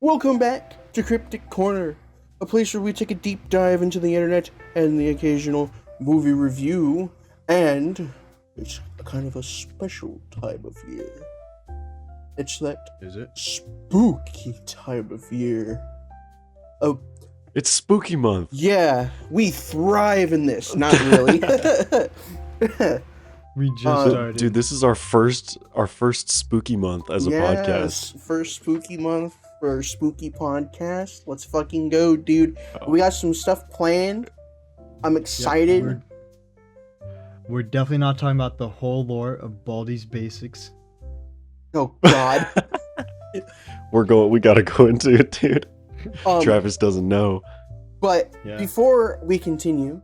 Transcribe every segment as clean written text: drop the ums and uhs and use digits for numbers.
Welcome back to Cryptic Corner, a place where we take a deep dive into the internet and the occasional movie review, and it's kind of a special time of year. It's that spooky time of year. Oh, it's spooky month. Yeah, we thrive in this. Not really. We just started. Dude, this is our first spooky month as a podcast. First spooky month for spooky podcast. Let's fucking go, dude. We got some stuff planned. I'm excited. Yep, we're definitely not talking about the whole lore of Baldi's Basics. Oh God. We gotta go into it, dude. Travis doesn't know. But before we continue,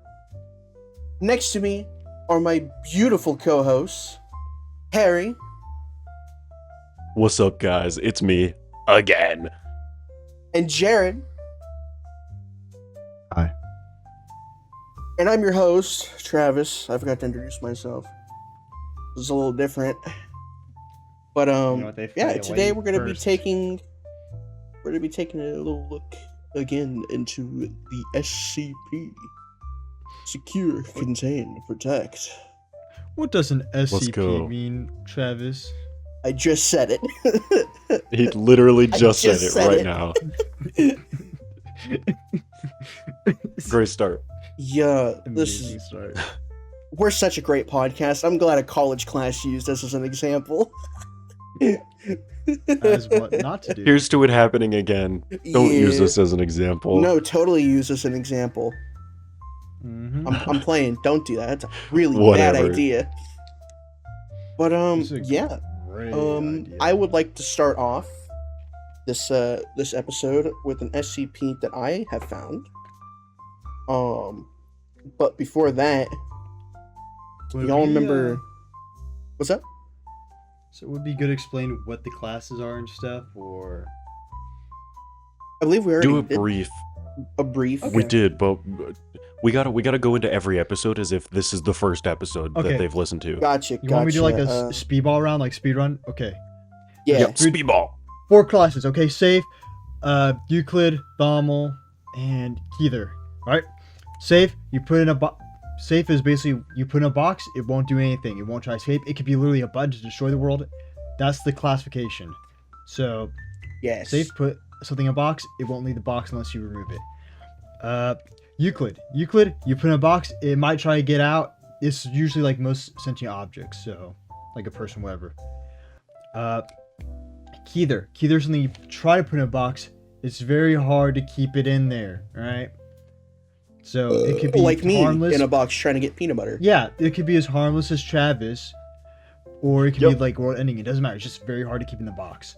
next to me are my beautiful co-hosts, Harry. What's up, guys? It's me again. And Jared. Hi. And I'm your host, Travis. I forgot to introduce myself. This is a little different. But today we're gonna be taking a little look again into the SCP. Secure, contain, protect. What does an SCP mean, Travis? I just said it. He literally just said it right now. Great start. Yeah, Amazing start. We're such a great podcast. I'm glad a college class used us as an example. As what not to do. Here's to it happening again. Don't use us as an example. No, totally use us as an example. Mm-hmm. I'm playing. Don't do that. That's a really bad idea. But idea. I would like to start off this episode with an SCP that I have found. But before that, y'all remember? What's up? So it would be good to explain what the classes are and stuff, or I believe we already do did a brief. Okay. We did, but we gotta go into every episode as if this is the first episode that they've listened to. Gotcha. You want me to do like a speedball round, like speed run? Okay. Yeah. Yep, speedball. 4 classes. Okay, safe, Euclid, Thaumal, and Keither. All right. Safe. You put in a box. Safe is basically you put in a box. It won't do anything. It won't try to escape. It could be literally a button to destroy the world. That's the classification. So, yes. Safe, put something in a box. It won't leave the box unless you remove it. Euclid, you put in a box. It might try to get out. It's usually like most sentient objects, so like a person, whatever. Keither something you try to put in a box. It's very hard to keep it in there. All right. So it could be like harmless. Me in a box trying to get peanut butter. Yeah, it could be as harmless as Travis, or it could be like world ending. It doesn't matter. It's just very hard to keep in the box.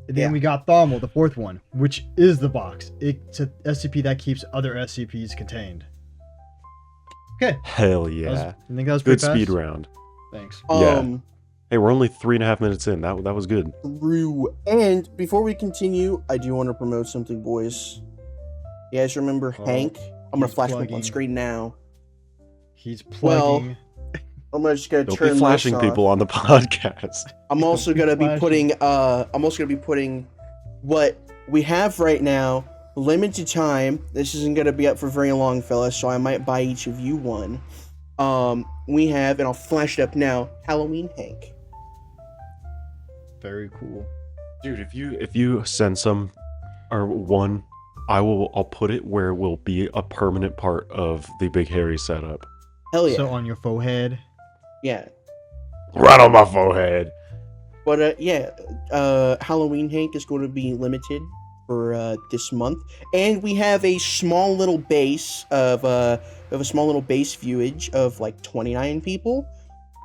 And then we got Thaumal, the 4th one, which is the box. It's a SCP that keeps other SCPs contained. Okay. Hell yeah. I think that was good pretty speed fast. round. Thanks. Hey, we're only 3.5 minutes in. That was good. True. And before we continue, I do want to promote something, boys. You guys remember Hank? I'm gonna flash him up on screen now. He's plugging. I'm just gonna Don't turn be flashing this people off. on the podcast. I'm also gonna be putting. What we have right now. Limited time. This isn't gonna be up for very long, fellas. So I might buy each of you one. We have, and I'll flash it up now. Halloween Hank. Very cool. Dude, if you send some or one, I'll put it where it will be a permanent part of the Big Harry setup. Hell yeah. So on your forehead. Yeah. Right on my forehead. But Halloween Hank is going to be limited for this month, and we have a small little base of viewage of like 29 people.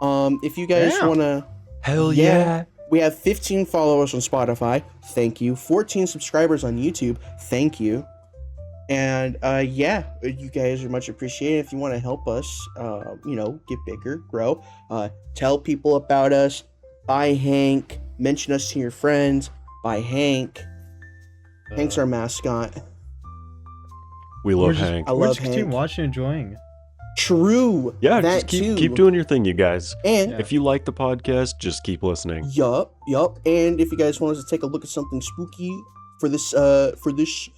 If you guys wanna, hell yeah. We have 15 followers on Spotify. Thank you. 14 subscribers on YouTube. Thank you. And you guys are much appreciated. If you want to help us, get bigger, grow, tell people about us. Buy Hank. Mention us to your friends. Buy Hank. Hank's our mascot. We love Hank. I We're love just Hank. continue watching and enjoying. True. Yeah, that just keep doing your thing, you guys. And if you like the podcast, just keep listening. Yup. And if you guys want us to take a look at something spooky for this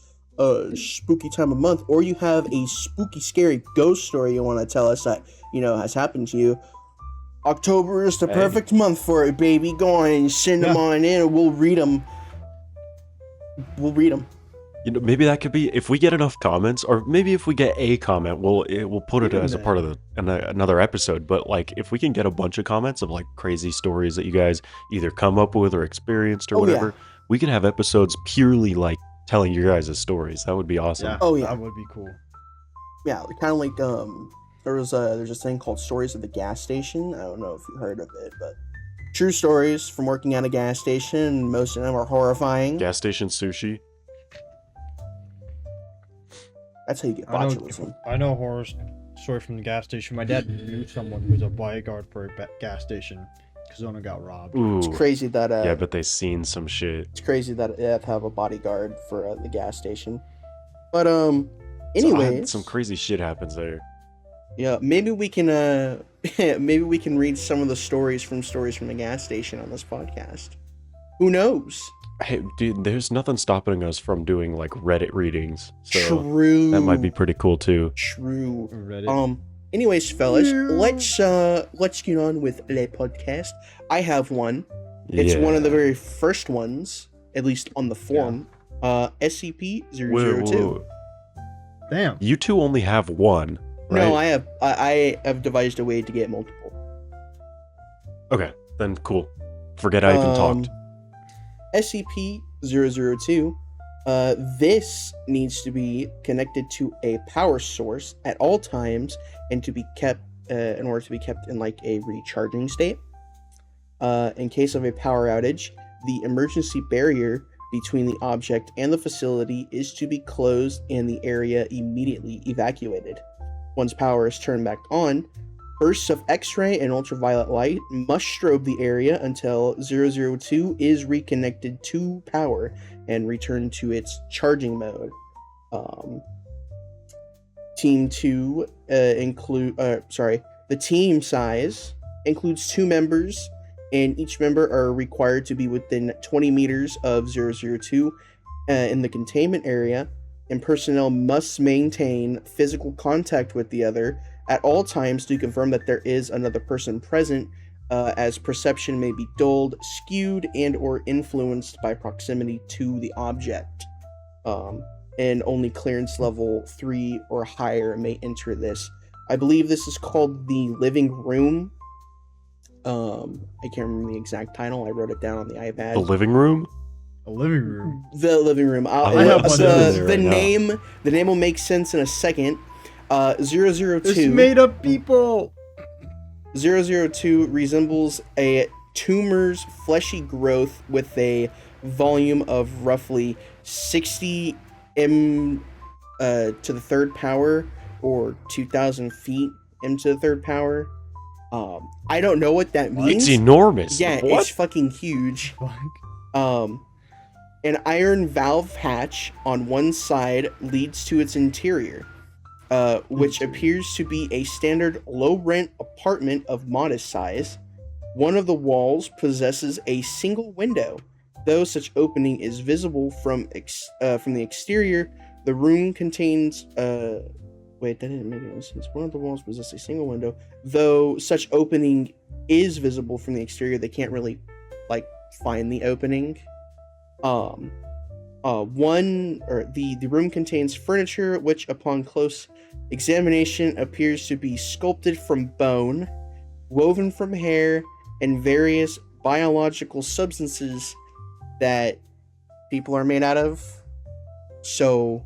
spooky time of month, or you have a spooky, scary ghost story you want to tell us that has happened to you, October is the perfect month for it, baby. Go on and send them on in, and we'll read them. Maybe that could be, if we get enough comments, or maybe if we get a comment, we'll put it as a part of another episode. But like, if we can get a bunch of comments of like crazy stories that you guys either come up with or experienced or whatever, we can have episodes purely like telling your guys' stories. That would be awesome. Yeah, that would be cool. Yeah, kind of like there's a thing called Stories of the Gas Station. I don't know if you heard of it, but true stories from working at a gas station. Most of them are horrifying. Gas station sushi. That's how you get botulism. I know a horror story from the gas station. My dad knew someone who was a bodyguard for a gas station because someone got robbed. Ooh. It's crazy that yeah, but they seen some shit. It's crazy that they have to have a bodyguard for the gas station. But anyways, some crazy shit happens there. Yeah, maybe we can read some of the stories from the gas station on this podcast. Who knows? Hey, dude, there's nothing stopping us from doing like Reddit readings. So True. That might be pretty cool too. True. Reddit. Anyways, fellas, let's get on with the podcast. I have one. It's one of the very first ones, at least on the forum. SCP-002. Whoa. Damn. You two only have one, right? No, I have devised a way to get multiple. Okay, then cool. Forget I even talked. SCP-002, this needs to be connected to a power source at all times and to be kept, in order to be kept in like a recharging state. In case of a power outage, the emergency barrier between the object and the facility is to be closed and the area immediately evacuated. Once power is turned back on, bursts of X-ray and ultraviolet light must strobe the area until 002 is reconnected to power and returned to its charging mode. Team 2 the team size includes 2 members, and each member are required to be within 20 meters of 002 in the containment area, and personnel must maintain physical contact with the other at all times to confirm that there is another person present, as perception may be dulled, skewed, and or influenced by proximity to the object. And only clearance level 3 or higher may enter this. I believe this is called the living room. I can't remember the exact title. I wrote it down on the iPad. The living room? A living room. The living room. The name will make sense in a second. 002. It's made up people. 002 resembles a tumor's fleshy growth with a volume of roughly 60 m to the third power, or 2,000 feet m to the third power. I don't know what that means. It's enormous. Yeah, what? It's fucking huge. Fuck. An iron valve hatch on one side leads to its interior, which appears to be a standard low-rent apartment of modest size. One of the walls possesses a single window. Though such opening is visible from the exterior, the room contains... Wait, that didn't make any sense. One of the walls possesses a single window. Though such opening is visible from the exterior, they can't really, find the opening. The room contains furniture which, upon close examination, appears to be sculpted from bone, woven from hair, and various biological substances that people are made out of. So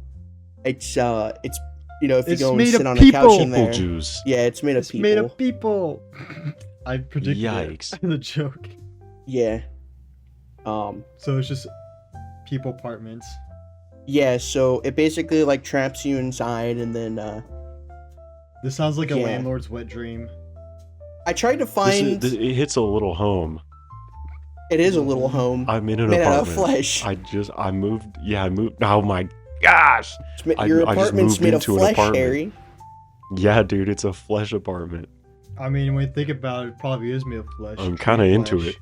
it's if you go and sit on a couch in there, juice. yeah, it's made of people. Made of people. I predicted Yikes. it. The joke. Yeah. So it's just people apartments. Yeah, so it basically traps you inside, and then This sounds like a landlord's wet dream. I tried to find. It hits a little home. It is a little home. I'm in an made apartment. out of flesh. I moved. Yeah, I moved. Oh my gosh. Your I just apartment's moved made of into an flesh, apartment. Harry. Yeah, dude, it's a flesh apartment. I mean, when you think about it, it probably is made of flesh. I'm kind of into it.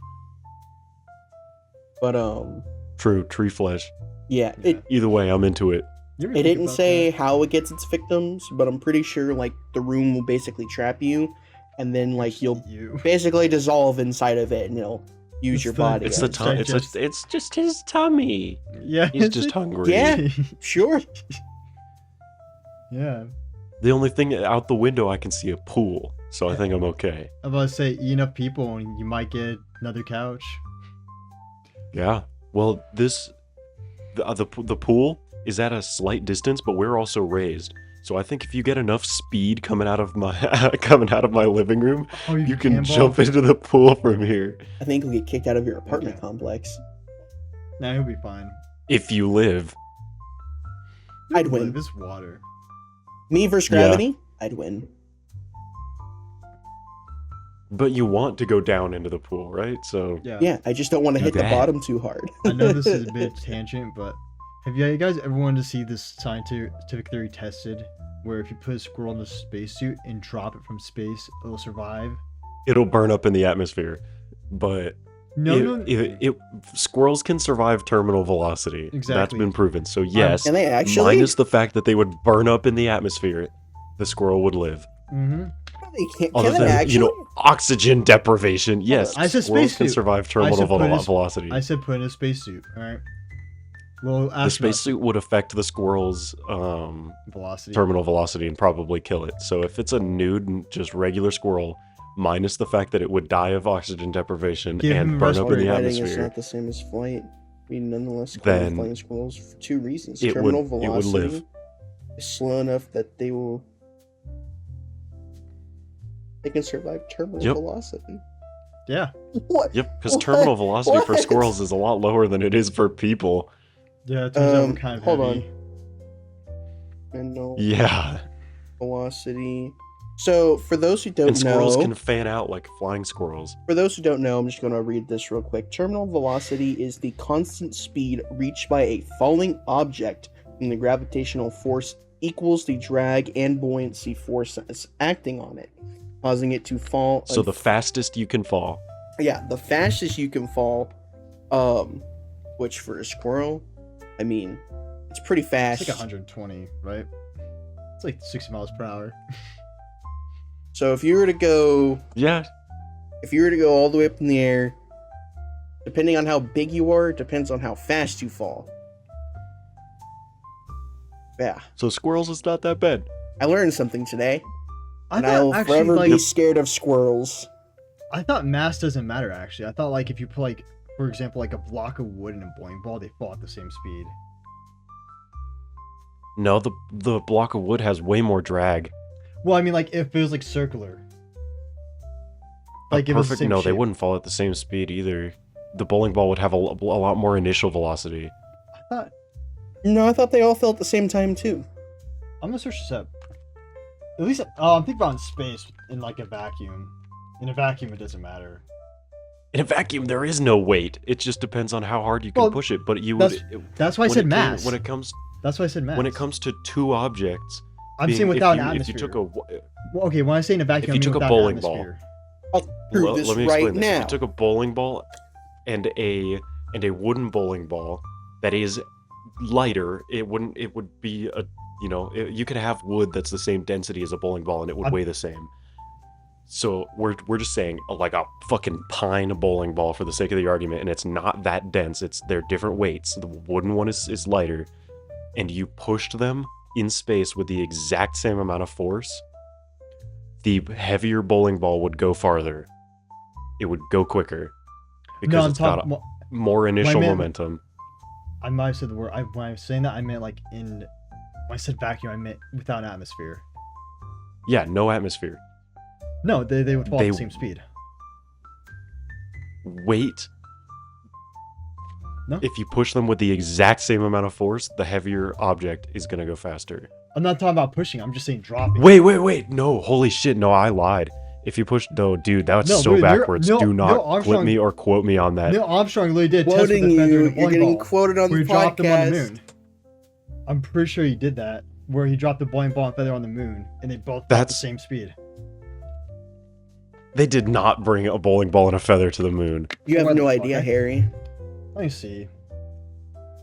But True, tree flesh. Yeah, Yeah. Either way, I'm into it. You ever it think didn't about say that? how it gets its victims, but I'm pretty sure like the room will basically trap you, and then like Just you'll eat you. basically dissolve inside of it, and it'll use It's your the- body. It's Yeah, the as- tongue. digest. It's just his tummy. Yeah. He's it's just a- hungry. Yeah. Sure. Yeah. The only thing out the window I can see a pool, so I think I'm okay. I'm about to say, eat enough people and you might get another couch. Yeah. Well, the pool is at a slight distance, but we're also raised. So I think if you get enough speed coming out of my living room, Oh, you can cannonball? jump into the pool from here I think you'll get kicked out of your apartment Okay. complex. Nah, he'll be fine. if you live. I'd He'll win. live. It's water. Me versus Yeah. gravity, I'd win. But you want to go down into the pool, right? So Yeah. Yeah, I just don't want to You hit the bet. bottom too hard. I know this is a bit tangent, but have you guys ever wanted to see this scientific theory tested? Where if you put a squirrel in a spacesuit and drop it from space, it'll survive? it'll burn up in the atmosphere. But No. squirrels can survive terminal velocity. That's Exactly. been proven. So yes, Can they actually? minus the fact that they would burn up in the atmosphere, the squirrel would live. Mm-hmm. Can Other they than actually? oxygen deprivation, yes, I said squirrels can spacesuit. survive terminal said put in a- velocity. I said put in a spacesuit. All right. Well, The spacesuit would affect the squirrel's velocity. terminal velocity and probably kill it. So if it's a nude and just regular squirrel, minus the fact that it would die of oxygen deprivation Give him and burn up in the respirator. Fighting is atmosphere, not the same as flight. We nonetheless call Then flying squirrels for two reasons. it Terminal would velocity live. is slow enough that they can survive terminal Yep. velocity. Yeah. What? Yep, because What? terminal velocity for What? squirrels is a lot lower than it is for people. Yeah. It turns out we're Um, kind of hold heavy. Terminal Yeah, velocity. So for those who don't and squirrels know, can fan out like flying squirrels. for those who don't know, I'm just going to read this real quick. Terminal velocity is the constant speed reached by a falling object when the gravitational force equals the drag and buoyancy forces acting on it, causing it to fall. So the fastest you can fall. Yeah, the fastest you can fall, which for a squirrel, I mean, it's pretty fast. It's like 120, right? It's like 60 miles per hour. So if you were to go Yeah, all the way up in the air, depending on how big you are, it depends on how fast you fall. Yeah, so squirrels is not that bad. I learned something today, I and I'll thought actually forever like be scared of squirrels. I thought mass doesn't matter. Actually, I thought like if you put like, for example, like a block of wood in a bowling ball, they fall at the same speed. No, the block of wood has way more drag. Well, I mean, like if it was like circular, like if it was the Perfect. same No, they shape. wouldn't fall at the same speed either. The bowling ball would have a lot more initial velocity. I thought No, I thought they all fell at the same time too. I'm gonna search this up. At least I'm thinking about in space in like a vacuum. In a vacuum, it doesn't matter. In a vacuum, there is no weight. It just depends on how hard you can Well, push it. But you that's- would. That's why I said mass. When it comes That's why I said mass. when it comes to two objects, I'm being- saying without an if atmosphere. you took a Well, okay, when I say in a vacuum, you I mean took a without bowling an ball. atmosphere. I'll prove Well, this let me right explain this. If now. you took a bowling ball and a wooden bowling ball that is lighter, it would be a you could have wood that's the same density as a bowling ball and it would I'm- weigh the same. So we're just saying like a fucking pine bowling ball for the sake of the argument, and it's not that dense. They're different weights. The wooden one is lighter, and you pushed them in space with the exact same amount of force. The heavier bowling ball would go farther. It would go quicker because No, I'm it's got talking. more initial meant- momentum. I might have said the word. When I was saying that, I meant like in. When I said vacuum, I meant without an atmosphere. Yeah, no atmosphere. No, they would fall at They- the same speed. Weight. No? If you push them with the exact same amount of force, the heavier object is gonna go faster. I'm not talking about pushing. I'm just saying dropping. Wait. No, holy shit. No, I lied. If you push, no, dude, that's No, so dude, you're- backwards. no, Do not no, clip Armstrong- me or quote me on that. Neil Armstrong literally did a test with Quoting the feather you, and a you're bowling getting ball. quoted on Where the he dropped them on the podcast. moon. I'm pretty sure he did that. Where he dropped the bowling ball and feather on the moon, and they both fell at the That's- same speed. They did not bring a bowling ball and a feather to the moon. You have What no the idea, fuck? Harry. Let me see.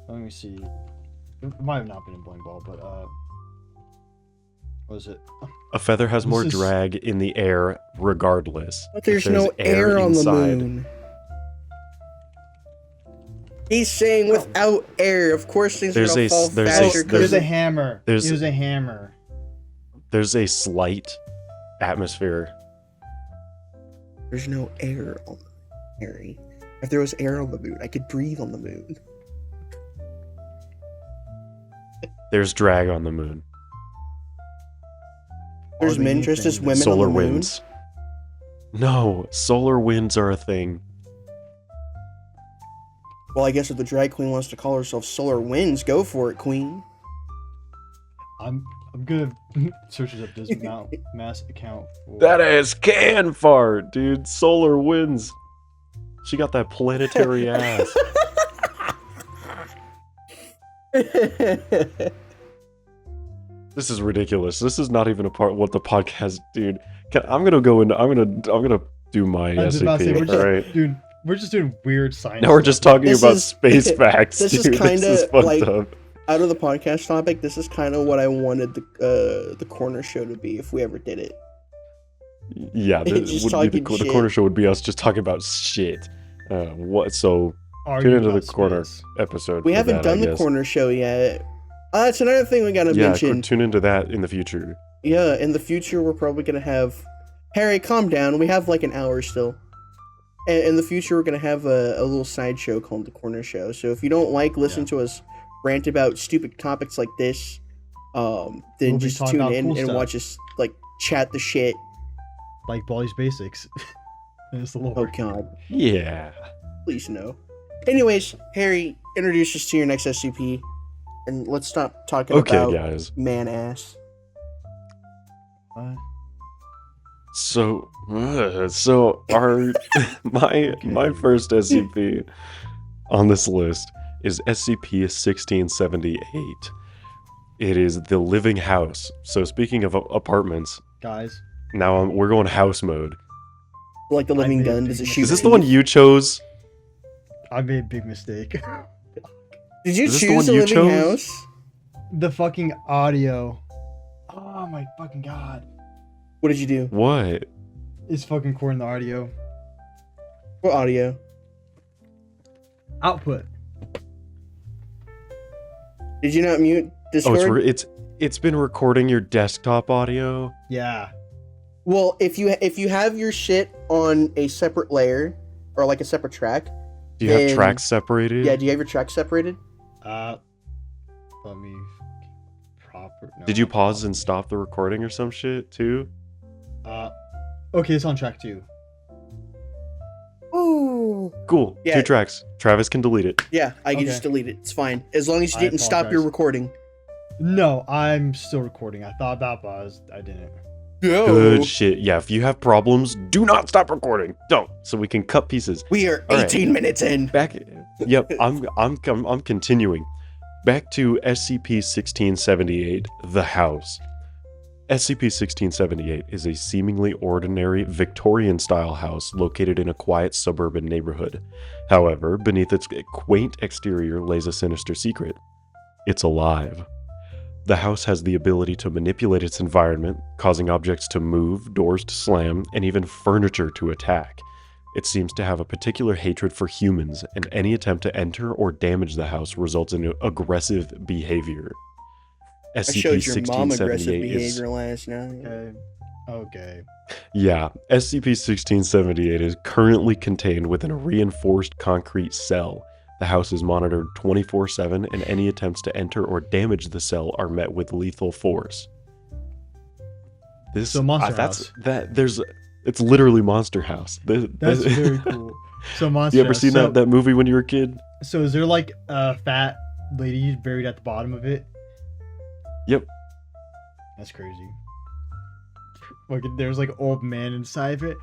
Let me see. It might have not been in bowling ball, but what was it? A feather has more This is- drag in the air regardless. But there's If no air on the moon. He's saying without air, of course things are There's gonna a- fall there's a- faster. There's Because a hammer. there's- It was a hammer. There's a slight atmosphere. there's no air on the moon, Harry. If there was air on the moon, I could breathe on the moon. There's drag on the moon. There's Hardly men dressed as anything. women Solar on the moon. winds. No, solar winds are a thing. Well, I guess if the drag queen wants to call herself Solar Winds, go for it, queen. I'm gonna search up this mass account for That ass can fart, dude. Solar winds. She got that planetary ass. This is ridiculous. This is not even a part of what the podcast, dude. I'm gonna go into. I'm gonna do my I was about to say, SCP. All right. dude, we're just doing weird science. Now we're just talking This about is- space facts, this is dude. This kinda is fucked like- up. Out of the podcast topic, this is kind of what I wanted the corner show to be if we ever did it. Yeah, Just would be talking the shit. corner show would be us just talking about shit. What? So Arguing tune into the about corner space. episode. We for haven't that, done I the guess. corner show yet. That's another thing we gotta Yeah, mention. tune into that in the future. Yeah, in the future we're probably gonna have. Harry, calm down. We have like an hour still. And in the future we're gonna have a little sideshow called the corner show. So if you don't like listening to us rant about stupid topics like this, then We'll be just talking tune about in cool and stuff. watch us like chat the shit. Like Baldi's Basics. And it's the Oh Lord. god, Yeah. please no. Anyways, Harry, introduce us to your next SCP, and let's stop talking Okay, about guys. man ass. What? So our my first SCP on this list is SCP-1678. It is the living house. So speaking of apartments, Guys, now we're going house mode. Like the living made a gun, big does it mistake. shoot? Is this the one teeth? you chose? I made a big mistake. Did you Is this the choose one the you living chose? house? The fucking audio. Oh my fucking god. What did you do? What? It's fucking recording the audio. What audio? Output. Did you not mute Oh, Discord? it's been recording your desktop audio. Yeah. Well, if you have your shit on a separate layer or like a separate track, Do you have Then- tracks separated? yeah, do you have your tracks separated? Let me proper. No, Did you not pause proper. and stop the recording or some shit too? Okay, it's on track 2. Ooh. Cool. Yeah. 2 tracks. Travis can delete it. Yeah, I can Okay. just delete it. It's fine as long as you I didn't stop your apologize. recording. No, I'm still recording. I thought about pause. I didn't. Go. Good shit. Yeah, if you have problems, do not stop recording. Don't. So we can cut pieces. We are All right. 18 minutes in. Back. Yep. I'm continuing. Back to SCP-1678, the house. SCP-1678 is a seemingly ordinary Victorian-style house located in a quiet suburban neighborhood. However, beneath its quaint exterior lays a sinister secret. It's alive. The house has the ability to manipulate its environment, causing objects to move, doors to slam, and even furniture to attack. It seems to have a particular hatred for humans, and any attempt to enter or damage the house results in aggressive behavior. I showed your mom aggressive SCP-1678 is... behavior last night. Okay. Okay. Yeah, SCP-1678 is currently contained within a reinforced concrete cell. The house is monitored 24/7, and any attempts to enter or damage the cell are met with lethal force. This So Monster House. It's literally Monster House. That's very cool. So monster. You ever House. seen So- that movie when you were a kid? So is there like a fat lady buried at the bottom of it? Yep. That's crazy. Like there's like an old man inside of it.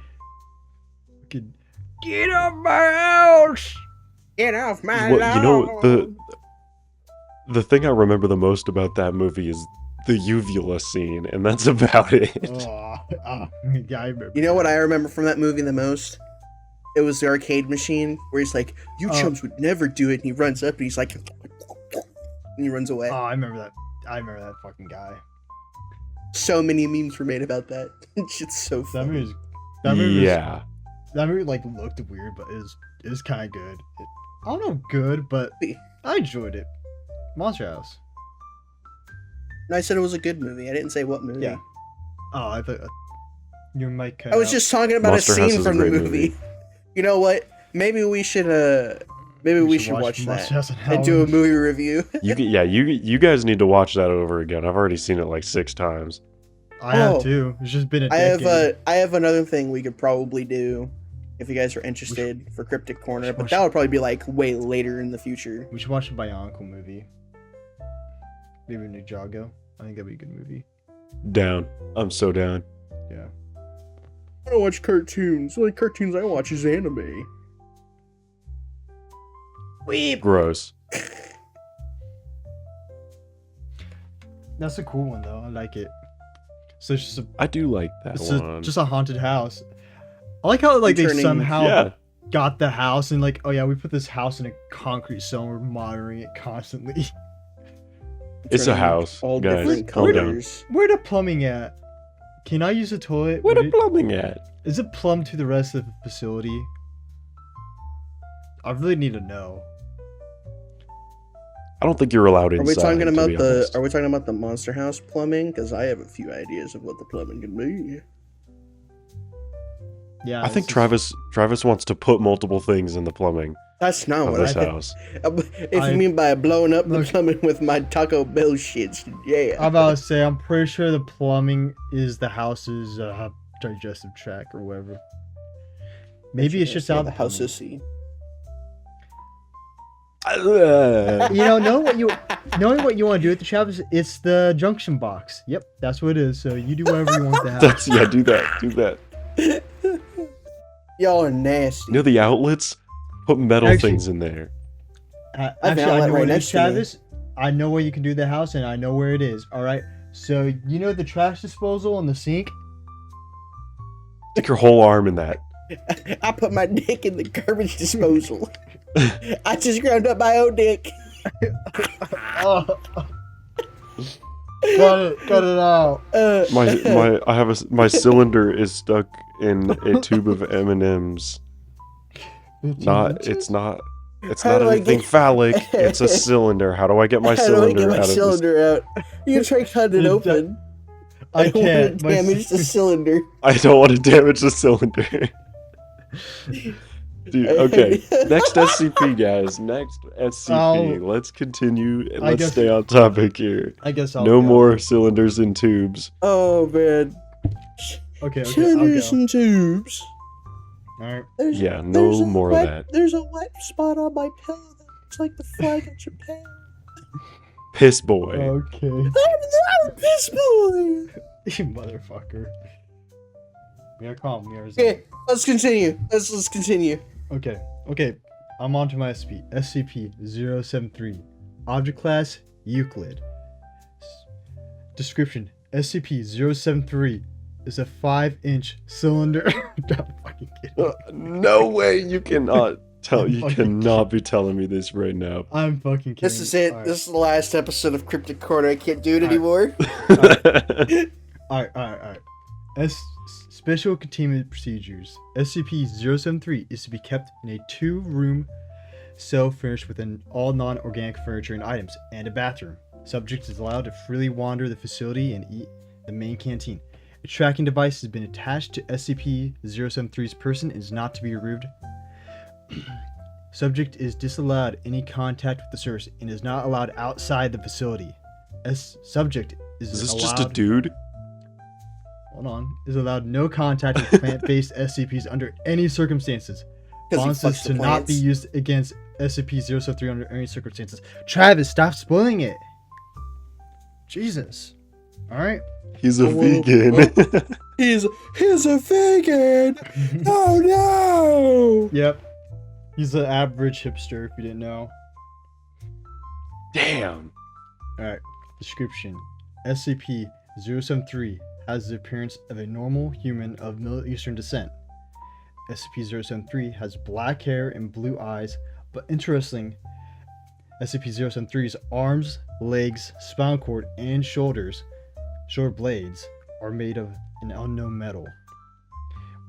Fucking, get off my house! Get off my Well, you know, the thing I remember the most about that movie is the uvula scene, and that's about it. Yeah, I remember. You know what I remember from that movie the most? It was the arcade machine where he's like, "You Oh. chums would never do it," and he runs up and he's like, and he runs away. Oh, I remember that. I remember that fucking guy. So many memes were made about that. Shit's so That funny. movie. That movie. Yeah. That movie like looked weird, but it was kind of good. I don't know, good, but I enjoyed it. Monster House. And I said it was a good movie. I didn't say what movie. Yeah. Oh, I thought you might cut I was out. just talking about Monster a House scene is a from the great movie. movie. You know what? Maybe we should we should watch Monster that House and do a Halloween. movie review. You guys need to watch that over again. I've already seen it like 6 times. I have Oh. too. It's just been a I decade. have another thing we could probably do if you guys are interested for Cryptic Corner, but watch- that would probably be like way later in the future. We should watch a Bionicle movie. Maybe Ninjago. I think that'd be a good movie. Down. I'm so down. Yeah. I don't watch cartoons. The only cartoons I watch is anime. Weep. Gross. That's a cool one though. I like it. So it's just a, I do like that it's one. just a haunted house. I like how like they Turning- somehow yeah. got the house and like, oh yeah, we put this house in a concrete cell and we're monitoring it constantly. It's a Turning house, All guys. different Calm down. colors. Where the plumbing at? Can I use the toilet? Where Would the it- plumbing at? Is it plumbed to the rest of the facility? I really need to know. I don't think you're allowed Are inside. we talking to about be the honest. Are we talking about the Monster House plumbing? Because I have a few ideas of what the plumbing can be. Yeah, I think this is- Travis wants to put multiple things in the plumbing That's not of what this I house. If I- you mean by blowing up the Look- plumbing with my Taco Bell shit, yeah. I'm about to say, I'm pretty sure the plumbing is the house's digestive tract or whatever. Maybe it's just out the the house plumbing. is see. You know, knowing what you want to do with the Travis, it's the junction box. Yep, that's what it is. So you do whatever you want with the house. That's yeah. Do that. Y'all are nasty. You know the outlets? Put metal Actually- things in there. Actually, I outlet know right what it is, next to me. Travis. I know where you can do the house, and I know where it is. All right. So you know the trash disposal and the sink. Stick your whole arm in that. I put my dick in the garbage disposal. I just ground up my own dick. Oh. Cut it out. My cylinder is stuck in a tube of M&Ms. It's not How do I anything get- phallic. It's a cylinder. How do I get my How do I cylinder get my out of this? cylinder out? You try cutting it You open. I don't want can't. to My damage the cylinder. I don't want to damage the cylinder. Dude, okay. Next SCP, guys. Next SCP. Let's continue and I let's guess- stay on topic here. I guess I'll No go. more cylinders and tubes. Oh man. Okay, I'll Cylinders go. and tubes. All right. Yeah, There's no a more wet- of that. There's a wet spot on my pillow that looks like the flag of Japan. Piss boy. Okay. I'm this boy. You motherfucker. We are calm. We are Okay, let's continue. Let's continue. Okay. I'm on to my SCP-073. Object class Euclid. Description: SCP-073 is a 5-inch cylinder. I'm fucking kidding. No way you cannot tell. I'm You fucking cannot be telling me this right now. I'm fucking kidding. This is it. Alright. This is the last episode of Cryptic Corner. I can't do it Alright. anymore. Alright. Special containment procedures. SCP-073 is to be kept in a 2-room cell furnished with all non-organic furniture and items, and a bathroom. Subject is allowed to freely wander the facility and eat the main canteen. A tracking device has been attached to SCP-073's person and is not to be removed. Subject is disallowed any contact with the source and is not allowed outside the facility. Subject Is this allowed, just a dude? Hold on. Is allowed no contact with plant-based SCPs under any circumstances. 'Cause he Bonds fucks to the not be plants. used against SCP-073 under any circumstances. Travis, stop spoiling it. Jesus. All right. He's a Oh, vegan. He's a vegan. Oh no! Yep. He's an average hipster, if you didn't know. Damn. All right. Description: SCP-073 has the appearance of a normal human of Middle Eastern descent. SCP-073 has black hair and blue eyes, but interesting, SCP-073's arms, legs, spinal cord, and shoulder blades are made of an unknown metal.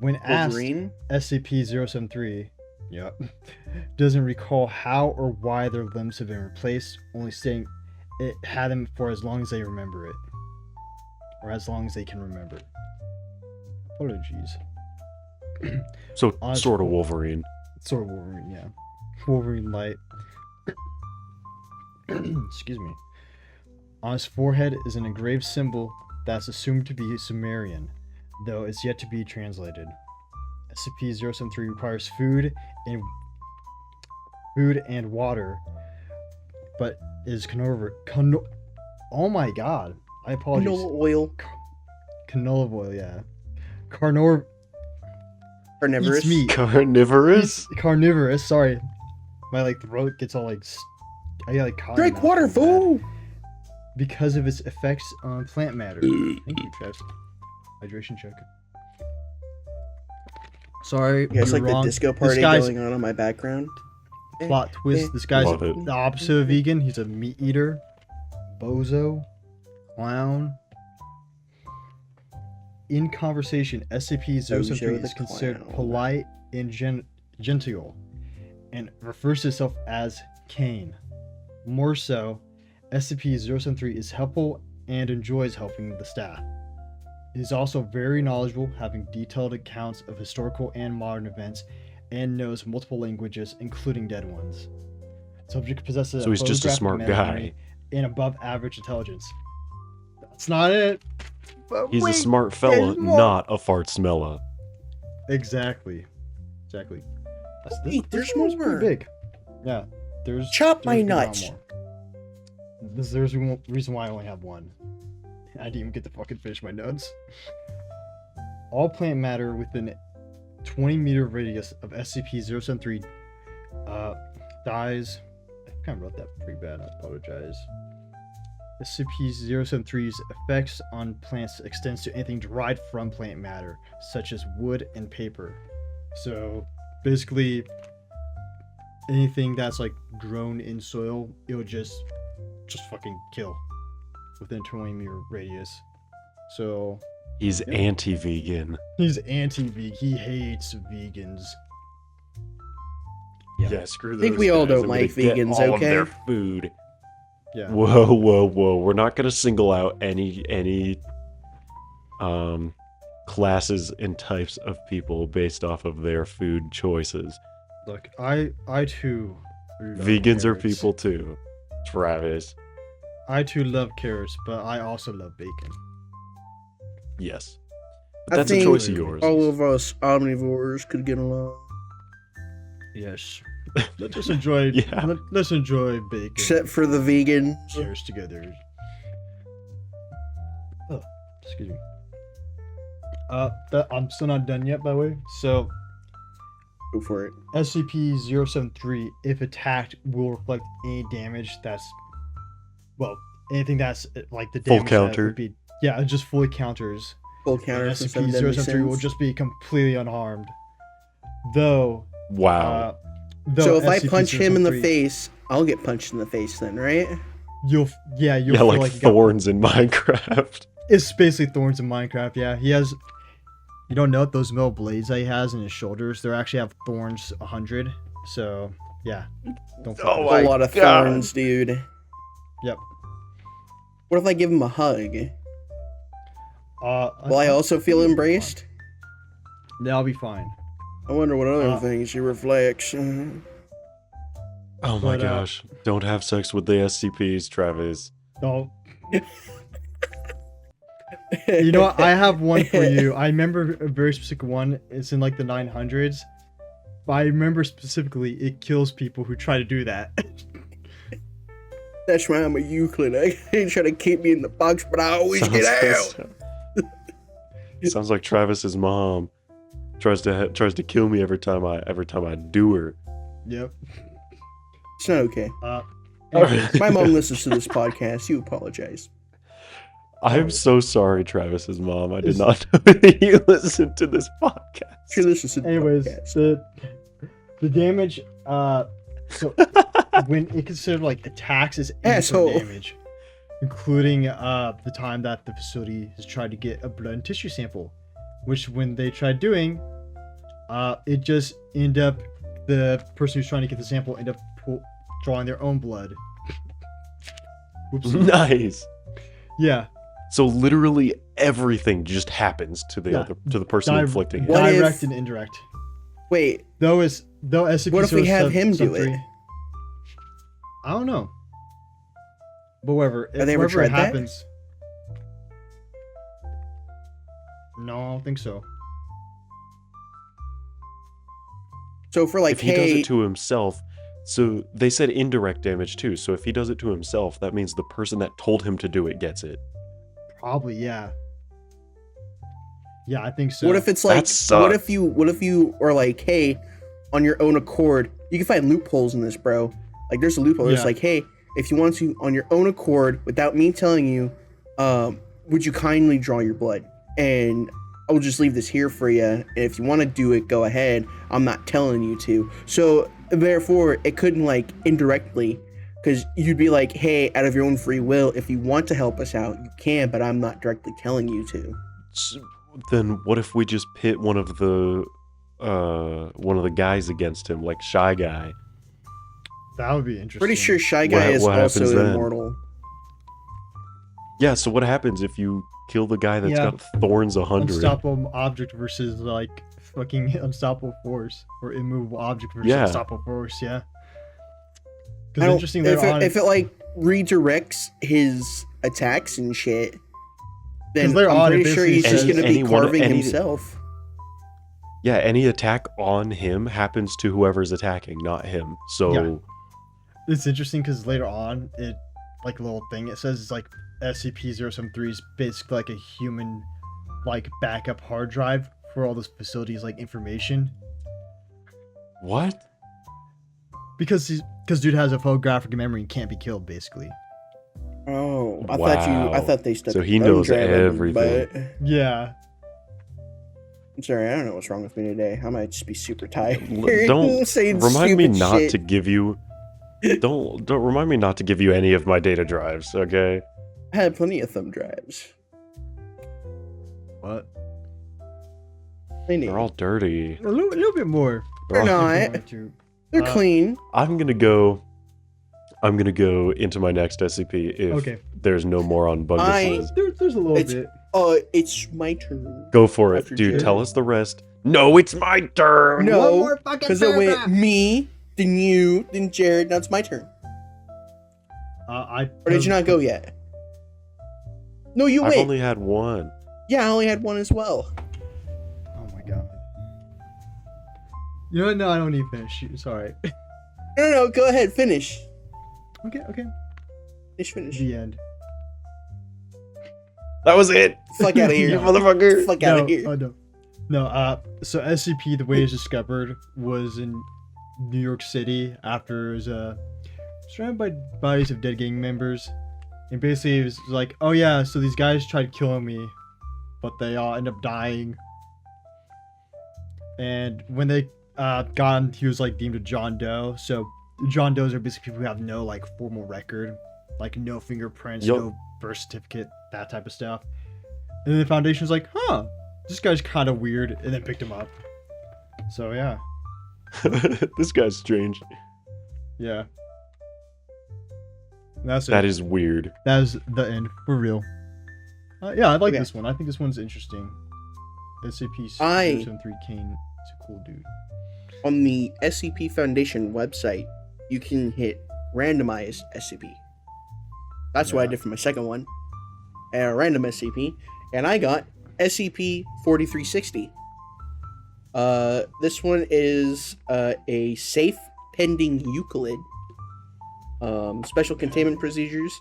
When asked, Wolverine? SCP-073 doesn't recall how or why their limbs have been replaced, only saying it had them for as long as they remember it. Or as long as they can remember. Apologies. So sort of Wolverine. Sort of Wolverine, yeah. Wolverine light. Excuse me. On his forehead is an engraved symbol that's assumed to be Sumerian, though it's yet to be translated. SCP-073 requires food and water, but is oh my god. I apologize. Canola oil. Canola oil, yeah. Carnivorous. Eats meat. Carnivorous? Carnivorous, sorry. My throat gets all I get caught. Drink water, fool! Because of its effects on plant matter. Thank you, Travis. Hydration check. Sorry, You guys you're like wrong. the disco This party guy's going on in my background? plot twist. This guy's Love it. the opposite of vegan. He's a meat eater, bozo, clown. In conversation, SCP-073 is considered clown. polite and genteel, and refers to itself as Cain. More so, SCP-073 is helpful and enjoys helping the staff. It is also very knowledgeable, having detailed accounts of historical and modern events, and knows multiple languages, including dead ones. Subject possesses So he's just a photographic smart memory guy. and above average intelligence. That's not it. But He's a wait, smart fella, there's more. not a fart smeller. Exactly. Wait, there's one's more. pretty big. Yeah, there's. Chop my there's a lot nuts. more. There's a reason why I only have one. I didn't even get to fucking finish my notes. All plant matter within 20-meter radius of SCP-073 dies. I kind of wrote that pretty bad. I apologize. SCP-073's effects on plants extends to anything derived from plant matter, such as wood and paper. So, basically, anything that's grown in soil, it would just fucking kill within 20-meter radius. So He's anti-vegan. he's anti-vegan. He hates vegans. Yeah, screw those think we all guys. don't I'm gonna like get vegans, all of okay? their food. Yeah. Whoa. We're not gonna single out any classes and types of people based off of their food choices. Look, I too. love Vegans are carrots. people too. Travis. I too love carrots, but I also love bacon. Yes. I But that's a think choice of yours. All of us omnivores could get along. Yes. Let's just enjoy. Yeah. Let's enjoy bacon. Except for the vegans. Cheers together. Oh, excuse me. I'm still not done yet, by the way. So, Go for it. SCP-073, if attacked, will reflect any damage that's, anything that's the Full damage that counter. would be, yeah, it just fully counters. Full And counter since I've done SCP-073 will since. just be completely unharmed. Though, Wow. So if I punch him in the SCP-073 face, I'll get punched in the face then, right? you'll Yeah, feel like you got- thorns in Minecraft. It's basically thorns in Minecraft. Yeah, he has. You don't note those metal blades that he has in his shoulders. They actually have thorns 100. So yeah, don't. fuck Oh with my A lot of God. thorns, dude. Yep. What if I give him a hug? Will I also feel embraced? That'll be fine. I wonder what other Uh, things he reflects. Oh my But, gosh. Don't have sex with the SCPs, Travis. Oh, you know what? I have one for you. I remember a very specific one. It's in the 900s. But I remember specifically, it kills people who try to do that. That's why I'm a Euclid. They try to keep me in the box, but I always get out. Sounds like Travis's mom tries to kill me every time I do her. Yep. It's not okay. Anyways, My mom listens to this podcast. You apologize. I'm so sorry, Travis's mom. I did not know that you listened to this podcast. She listens to the anyways, podcast. the damage. So when it considered like attacks as Asshole. info damage, including the time that the facility has tried to get a blood and tissue sample, which when they tried doing, it just ended up the person who's trying to get the sample ended up drawing their own blood. Whoopsie. Nice. Yeah. So literally everything just happens to the person inflicting it. What Direct if- and indirect. Wait, Though SCP. What if we source have sub- him sub do it? 3 I don't know. But whatever. Have they ever Whatever tried that? happens. No, I don't think so. so for like, If he does hey, it to himself, so they said indirect damage too. So if he does it to himself, that means the person that told him to do it gets it. Probably, yeah. Yeah, I think so. what if it's like, That sucks. what if you are like, hey, on your own accord, you can find loopholes in this, bro. Like, there's a loophole. It's Yeah. like, hey, if you want to, on your own accord, without me telling you, would you kindly draw your blood? And I will just leave this here for you. And if you want to do it, go ahead. I'm not telling you to. So therefore, it couldn't like indirectly, because you'd be like, hey, out of your own free will, if you want to help us out, you can, but I'm not directly telling you to. Then what if we just pit one of the guys against him, like Shy Guy? That would be interesting. Pretty sure Shy Guy is what happens also then? immortal. Yeah, so what happens if you kill the guy that's Yeah. got thorns 100? Unstoppable object versus like fucking unstoppable force, or immovable object versus Yeah. unstoppable force. Yeah. I Because don't- interesting if later on. it like redirects his attacks and shit, then 'Cause later I'm on, it pretty sure he's basically just says- gonna be anyone- carving any- himself. Yeah, any attack on him happens to whoever's attacking, not him. So Yeah. It's interesting because later on, it like a little thing it says it's like SCP-073 is basically like a human like backup hard drive for all those facilities like information what? because dude has a photographic memory and can't be killed basically. Oh, I Wow. thought they stuck. So he thumb knows drive in, everything. But Yeah. I'm sorry, I don't know what's wrong with me today. I might just be super tired. Don't Saying remind me stupid not shit. to give you. Don't remind me not to give you any of my data drives, okay? I had plenty of thumb drives. What? Plenty. They're all dirty. A little bit more. They're not. They're clean. I'm gonna go into my next SCP if Okay. there's no more on Bungus. There's a little It's- bit. It's my turn. Go for it, After dude. Jared. Tell us the rest. No, it's my turn. No, because it went me, then you, then Jared. Now it's my turn. Or did you not go yet? No, you I've went. only had one. Yeah, I only had one as well. Oh my god. You know what? No, I don't need to finish. It's alright. No, go ahead, finish. Okay. Finish. The end. That was it. Fuck out of here, You motherfucker. Fuck out of here. Oh no. No, so SCP, the way it was discovered, was in New York City after it was surrounded by bodies of dead gang members. And basically it was like, oh yeah, so these guys tried killing me, but they all end up dying. And when they got him, he was like deemed a John Doe. So John Does are basically people who have no like formal record, like no fingerprints, Yup. no birth certificate, that type of stuff. And then the Foundation was like, huh, this guy's kind of weird, and then picked him up. So yeah, This guy's strange. yeah. That's it. That is weird. That is the end for real. Yeah, I like Okay. this one. I think this one's interesting. SCP I- 073 Kane is a cool dude. On the SCP Foundation website, you can hit randomized SCP. That's what I Yeah. did for my second one. And a random SCP. And I got SCP-4360. This one is a safe pending Euclid. Special containment procedures.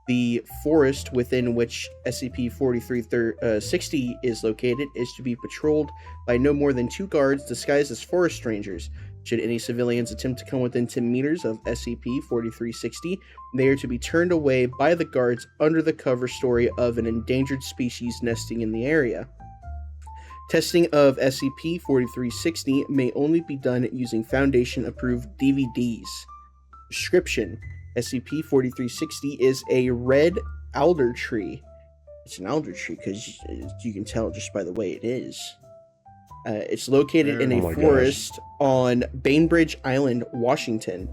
The forest within which SCP-4360 is located is to be patrolled by no more than 2 guards disguised as forest strangers. Should any civilians attempt to come within 10 meters of SCP-4360, they are to be turned away by the guards under the cover story of an endangered species nesting in the area. Testing of SCP-4360 may only be done using Foundation-approved DVDs. Description: SCP-4360 is a red alder tree. It's an alder tree because you can tell just by the way it is. It's located in Oh a my forest on Bainbridge Island, Washington.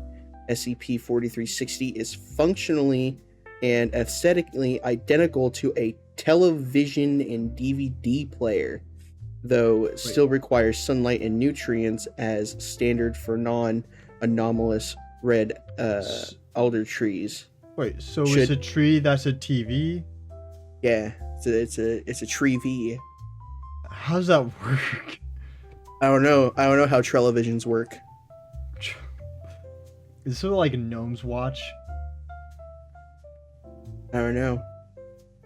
SCP-4360 is functionally and aesthetically identical to a television and DVD player, though it still requires sunlight and nutrients as standard for non-anomalous red alder trees. Wait, so it's a tree that's a TV? Yeah, it's a tree V. How does that work? I don't know how televisions work. Is this sort of like Gnomes Watch? I don't know.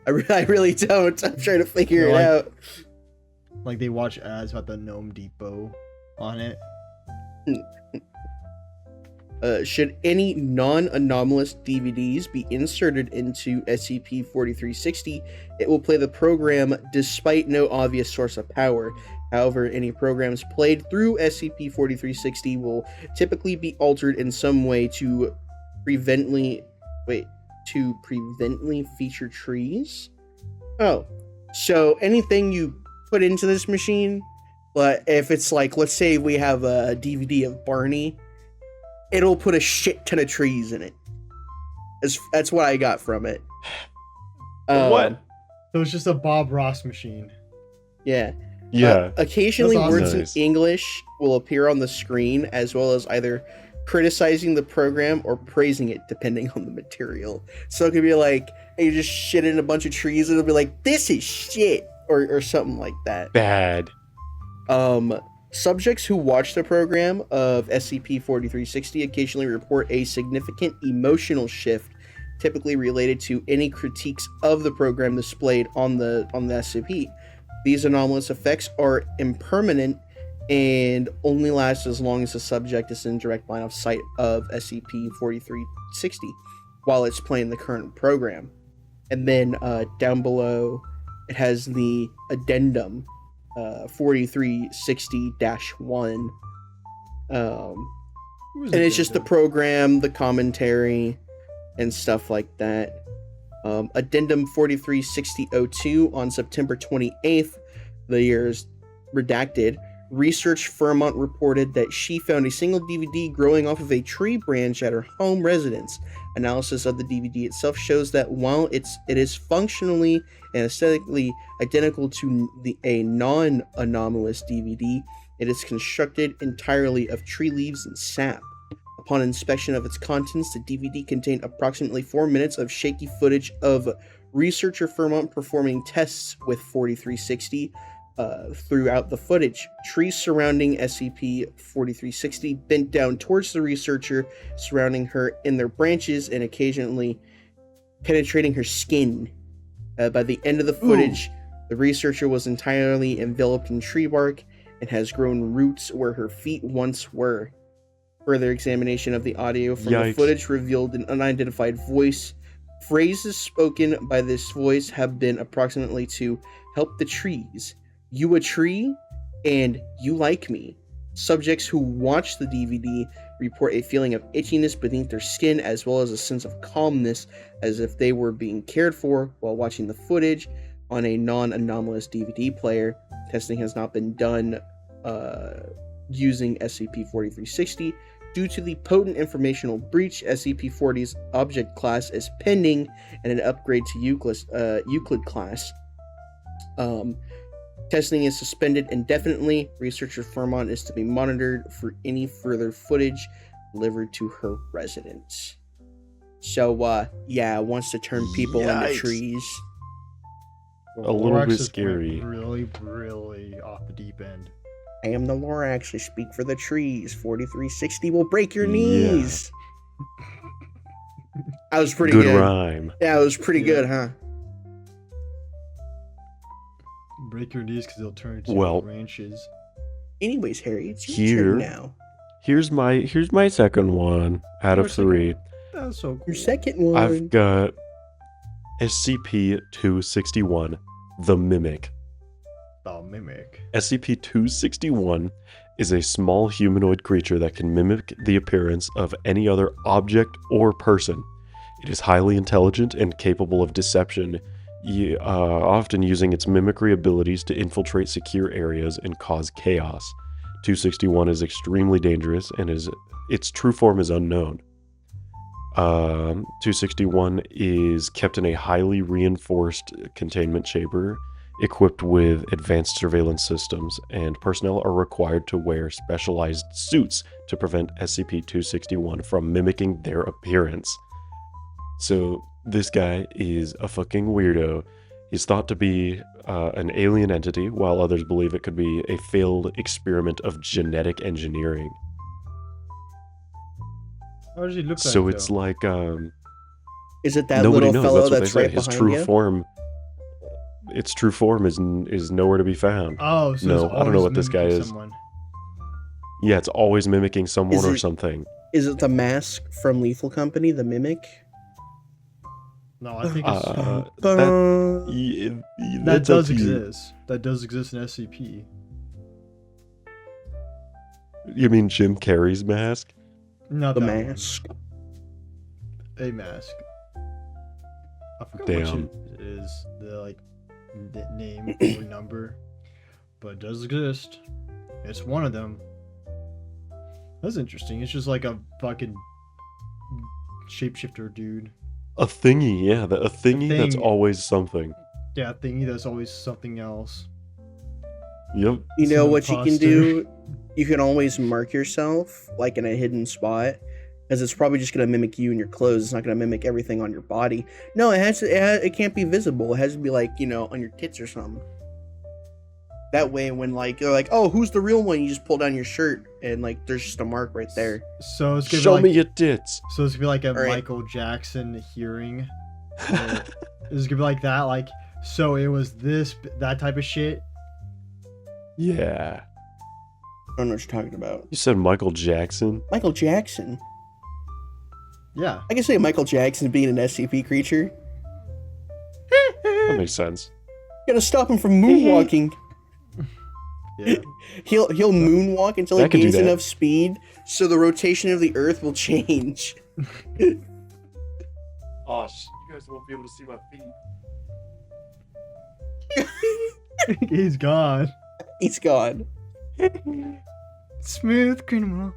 I really don't. I'm trying to figure it out. Like they watch ads about the Gnome Depot on it. Should any non-anomalous DVDs be inserted into SCP-4360, it will play the program despite no obvious source of power. However, any programs played through SCP-4360 will typically be altered in some way to prevently feature trees? Oh, so anything you put into this machine, but if it's like, let's say we have a DVD of Barney, it'll put a shit ton of trees in it. That's what I got from it. What? So it's just a Bob Ross machine. Yeah. Yeah. Occasionally, That's awesome. words Nice. in English will appear on the screen, as well as either criticizing the program or praising it, depending on the material. So it could be like, hey, you just shit in a bunch of trees, and it'll be like, this is shit, or something like that. Bad. Subjects who watch the program of SCP-4360 occasionally report a significant emotional shift, typically related to any critiques of the program displayed on the SCP. These anomalous effects are impermanent and only last as long as the subject is in direct line of sight of SCP-4360 while it's playing the current program. And then down below, it has the addendum, 4360-1. And it's just the program, the commentary, and stuff like that. Addendum 4360-02 on September 28th, the year is redacted. Research Fairmont reported that she found a single DVD growing off of a tree branch at her home residence. Analysis of the DVD itself shows that while it is functionally and aesthetically identical to a non-anomalous DVD, it is constructed entirely of tree leaves and sap. Upon inspection of its contents, the DVD contained approximately 4 minutes of shaky footage of researcher Fairmont performing tests with 4360. Throughout the footage, trees surrounding SCP-4360 bent down towards the researcher, surrounding her in their branches and occasionally penetrating her skin. By the end of the footage, the researcher was entirely enveloped in tree bark and has grown roots where her feet once were. Further examination of the audio from the footage revealed an unidentified voice. Phrases spoken by this voice have been approximately to help the trees, you a tree, and you like me. Subjects who watch the DVD report a feeling of itchiness beneath their skin, as well as a sense of calmness, as if they were being cared for while watching the footage on a non-anomalous DVD player. Testing has not been done using SCP-4360 due to the potent informational breach. SCP-40's object class is pending, and an upgrade to Euclid class. Testing is suspended indefinitely. Researcher Fairmont is to be monitored for any further footage delivered to her residence. So, wants to turn people into trees. A little bit scary. Really, really off the deep end. I am the Lorax to speak for the trees. 4360 will break your knees. That was pretty good. Good rhyme. Yeah, it was pretty good, huh? Break your knees because they'll turn into branches. Anyways, Harry, it's your turn now. Here's my second one out of 3. That's so cool. Your second one. I've got SCP-261, the Mimic. The Mimic. SCP-261 is a small humanoid creature that can mimic the appearance of any other object or person. It is highly intelligent and capable of deception, often using its mimicry abilities to infiltrate secure areas and cause chaos. 261 is extremely dangerous and its true form is unknown. 261 is kept in a highly reinforced containment chamber equipped with advanced surveillance systems, and personnel are required to wear specialized suits to prevent SCP-261 from mimicking their appearance. So this guy is a fucking weirdo. He's thought to be an alien entity, while others believe it could be a failed experiment of genetic engineering. How does he look like? So it's like Is it that nobody little knows. fellow That's what that's they say. right His behind true you? form, its true form is nowhere to be found. Oh, so No, it's I don't know always what this guy mimicking is. someone. Yeah, it's always mimicking someone Is or it- something. Is it the mask from Lethal Company, the mimic? No, I think it's Dun. that That's up does to you. exist. That does exist in SCP. You mean Jim Carrey's mask? Not The that one. mask. A mask. I forgot Damn. which it is. The like name or number, but it does exist. It's one of them. That's interesting. It's just like a fucking shapeshifter dude. A thingy, yeah, a thingy that's thing. always something. Yeah, thingy. There's always something else. Yep. You know Some what you can imposter. do? You can always mark yourself like in a hidden spot, because it's probably just gonna mimic you and your clothes. It's not gonna mimic everything on your body. No, it can't be visible. It has to be like, you know, on your tits or something. That way, when like you're like, oh, who's the real one? You just pull down your shirt and like there's just a mark right there. So it's gonna Show be me like, your tits. so it's gonna be like a Alright. Michael Jackson hearing. It's gonna be like that. Like, so it was that type of shit. Yeah. I don't know what you're talking about. You said Michael Jackson? Michael Jackson. Yeah. I can say Michael Jackson being an SCP creature. That makes sense. Gotta stop him from moonwalking. Yeah. He'll moonwalk until he I can do gains that. enough speed, so the rotation of the Earth will change. Oh, you guys won't be able to see my feet. He's gone. He's gone. Smooth criminal.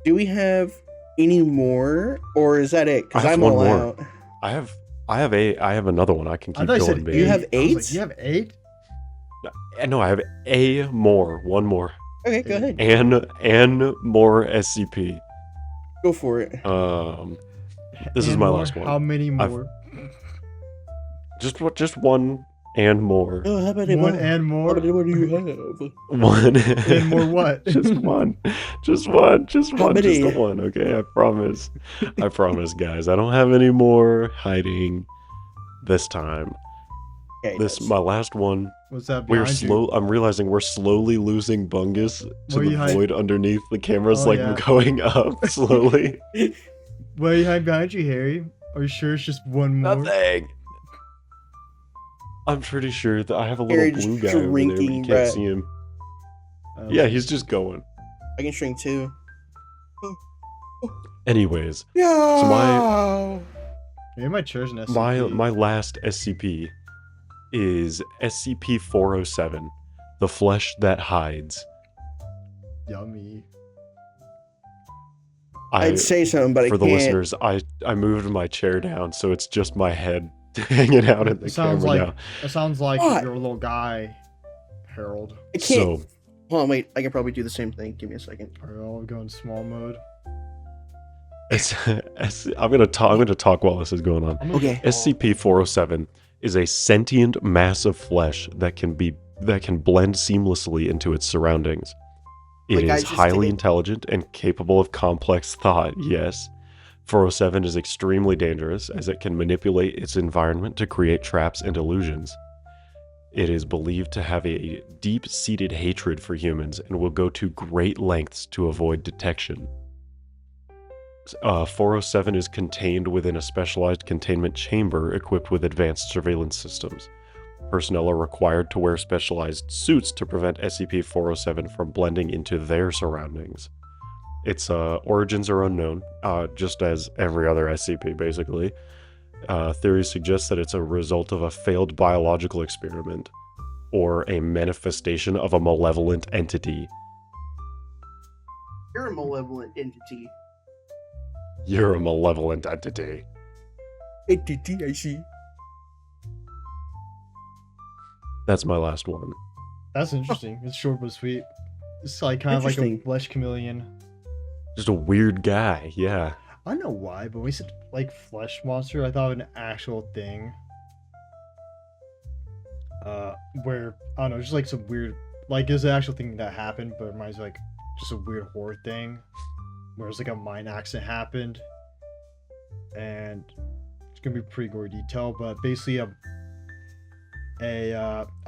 Do we have any more, or is that it? Because I have I'm one all more. out. I have another one. I can I keep thought you going, said baby. You have eight. I was like, eight? you have 8? No, I have one more, Okay, go ahead. and more SCP. Go for it. This is And my more? last one. How many more? Just one and more. Oh, how about One more? and How more? many more do you have? One And more what? Just one. Just one. Just How one. Just many? the one. Okay, I promise. I promise, guys. I don't have any more hiding this time. Okay, My last one. What's that We're behind you? slow. I'm realizing we're slowly losing Bungus to Where the you hide- void underneath. The camera's Oh, like yeah. going up slowly. What do you have behind you, Harry? Are you sure it's just one more? Nothing. I'm pretty sure that I have a little Harry just blue guy over there, but you drinking, can't bruh. see him. Yeah, Yeah, he's just going. I can shrink too. Anyways, Yeah. maybe my chair's an SCP. my last SCP is SCP-407, the flesh that hides. Yummy. I'd say something, but I For can't. the listeners, I moved my chair down, so it's just my head hanging out in the It sounds camera like now. it sounds like What? your little guy, Harold. I can't. So, Hold on, wait. I can probably do the same thing. Give me a second. Are we all going small mode? I'm gonna talk while this is going on. I'm gonna Okay. go tall. SCP-407 is a sentient mass of flesh that can blend seamlessly into its surroundings. It Like I is just highly did. intelligent and capable of complex thought, yes. 407 is extremely dangerous as it can manipulate its environment to create traps and illusions. It is believed to have a deep-seated hatred for humans and will go to great lengths to avoid detection. 407 is contained within a specialized containment chamber equipped with advanced surveillance systems. personnel are required to wear specialized suits to prevent SCP-407 from blending into their surroundings. Its origins are unknown, just as every other SCP, basically. Theories suggest that it's a result of a failed biological experiment, or a manifestation of a malevolent entity. You're a malevolent entity. You're a malevolent entity. Entity, I see. That's my last one. That's interesting. It's short but sweet. It's like kind of like a Interesting. flesh chameleon. Just a weird guy, yeah. I don't know why, but when we said like flesh monster, I thought of an actual thing. Where I don't know, just like some weird, like there's an actual thing that happened, but it reminds me like just a weird horror thing, where it's like a mine accident happened, and it's gonna be pretty gory detail, but basically a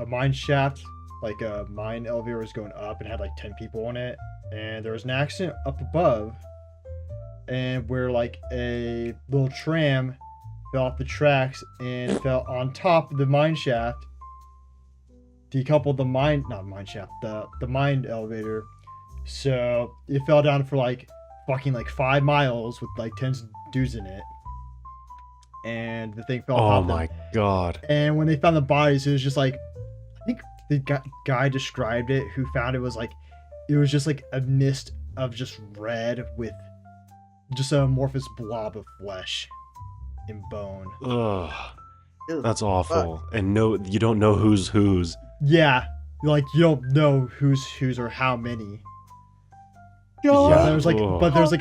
mine shaft, like a mine elevator was going up and had like 10 people on it, and there was an accident up above, and where like a little tram fell off the tracks and fell on top of the mine shaft, decoupled the mine, not mine shaft, the mine elevator, so it fell down for like fucking like 5 miles with like 10 dudes in it, and the thing fell on Oh top of my them. god. And when they found the bodies, it was just like, I think the guy described it who found it was like, it was just like a mist of just red with just an amorphous blob of flesh and bone. Ugh. Ew, That's awful. And no, you don't know who's whose. Yeah, like you don't know who's whose or how many. Yeah. There's like, Ugh. but there's like,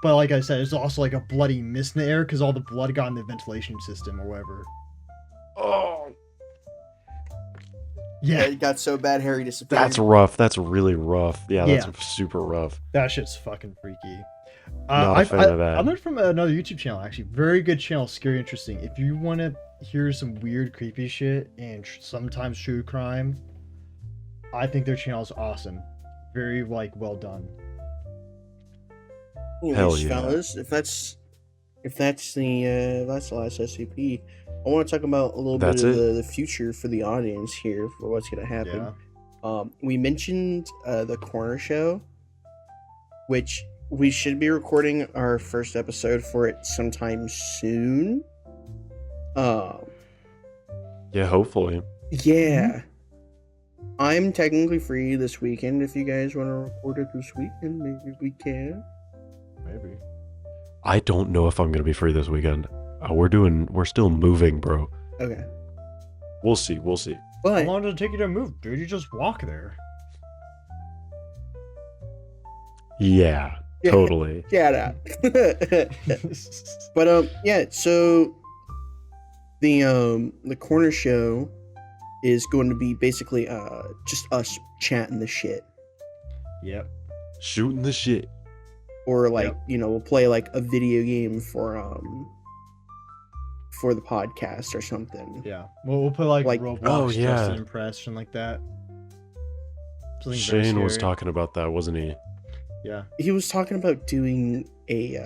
but like I said, there's also like a bloody mist in the air because all the blood got in the ventilation system or whatever. Oh, Yeah, Yeah, it got so bad Harry disappeared. that's rough. That's really rough. Yeah, Yeah. that's super rough. that shit's fucking freaky. Not a fan of that. I learned from another YouTube channel, actually. Very good channel, Scary Interesting. If you want to hear some weird, creepy shit and sometimes true crime, I think their channel is awesome. Very, like, well done. Anyways, Hell yeah. fellas, if that's the last SCP, I want to talk about a little That's bit of it? the future for the audience here for what's gonna happen. Yeah. We mentioned the corner show, which we should be recording our first episode for it sometime soon. Yeah, hopefully. Yeah. I'm technically free this weekend. If you guys want to record it this weekend, maybe we can. Maybe. I don't know if I'm gonna be free this weekend. We're still moving, bro. Okay. We'll see. How But long did it take you to move, dude? You just walk there. Yeah, Yeah. totally. shout out. But yeah, so the corner show is going to be basically just us chatting the shit. Yep. Shooting the shit. Or like, Yep. you know, we'll play like a video game for the podcast or something. Yeah. Well, we'll play like Roblox, oh, yeah. Just to Impress, and like that. Something very Shane was scary. talking about that, wasn't he? Yeah. He was talking about doing a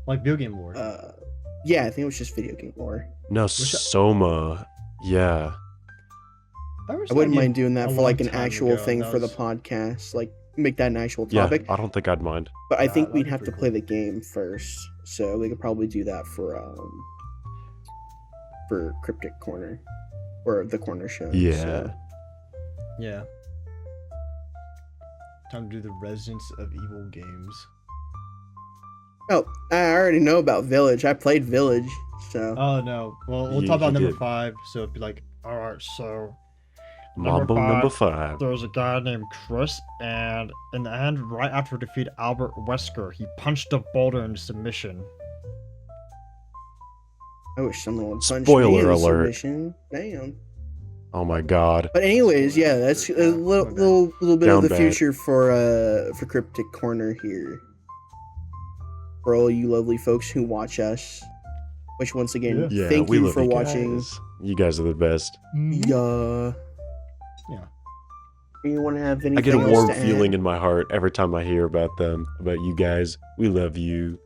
Like video game lore. yeah, I think it was just video game lore. No, Soma. Yeah. I wouldn't mind doing that a for like long an time actual ago, thing that for the was- podcast, like make that an actual Yeah, topic. I don't think I'd mind. But I Yeah, think we'd that'd be have to pretty play cool. the game first, so we could probably do that for Cryptic Corner or the Corner Show. Yeah. so. Yeah. Time to do the Residence of Evil games. Oh, I already know about Village. I played Village, so Oh no. Well, we'll Yeah, talk about you number did. 5. So it'd be like, all right, so Mambo number 5. there was a guy named Chris, and in the end, right after defeat Albert Wesker, he punched a boulder into submission. I wish someone would punch me Spoiler in the alert. submission. Damn. Oh my god. But anyways, yeah, that's a little bit Down of the bad. future for Cryptic Corner here. For all you lovely folks who watch us, which once again, Yeah, thank we you love for you watching. guys. You guys are the best. Yeah. Yeah. You want to have anything I get a else warm to add? feeling in my heart every time I hear about them, about you guys. We love you.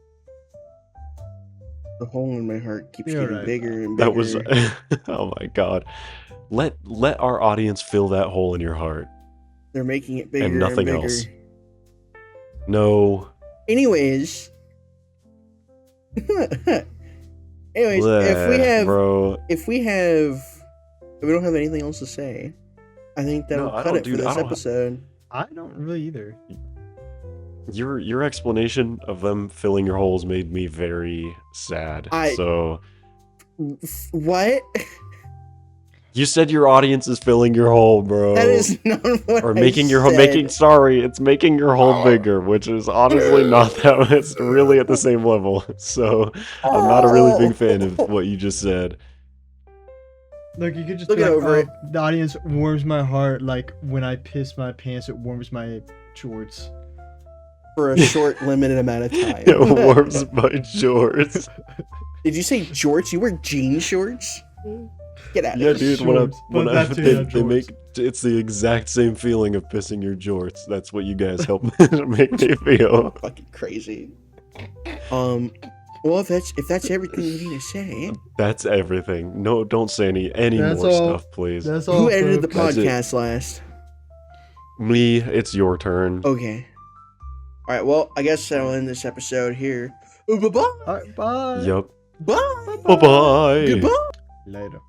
The hole in my heart keeps You're getting right. bigger and bigger. That was oh my god. Let our audience fill that hole in your heart. They're making it bigger And nothing bigger. else. No. Anyways. Anyways, Bro. if we don't have anything else to say, I think that'll No, I cut don't, it dude, for I this don't- episode. I don't really either. Your explanation of them filling your holes made me very sad. So What? you said your audience is filling your hole, bro. That is not what Or I making your hole said. it's making your hole bigger, which is honestly not that it's really at the same level. So I'm not a really big fan of what you just said. Look, you could just Look be it like, over it. The audience warms my heart like when I piss my pants, it warms my shorts. For a short, limited amount of time. It warms my shorts. Did you say jorts? You wear jean shorts? Get out of Yeah, here. dude. Shorts, but that too, not They jorts. make it's the exact same feeling of pissing your jorts. That's what you guys help make me feel. Fucking crazy. Well, if that's everything you need to say, That's everything. No, don't say any That's more all. stuff, please. That's all. who edited the folks. That's it. podcast last? Me, it's your turn. Okay. All right. Well, I guess I'll end this episode here. Bye bye. Alright, bye. Yep. Bye. Bye bye. Goodbye. Later.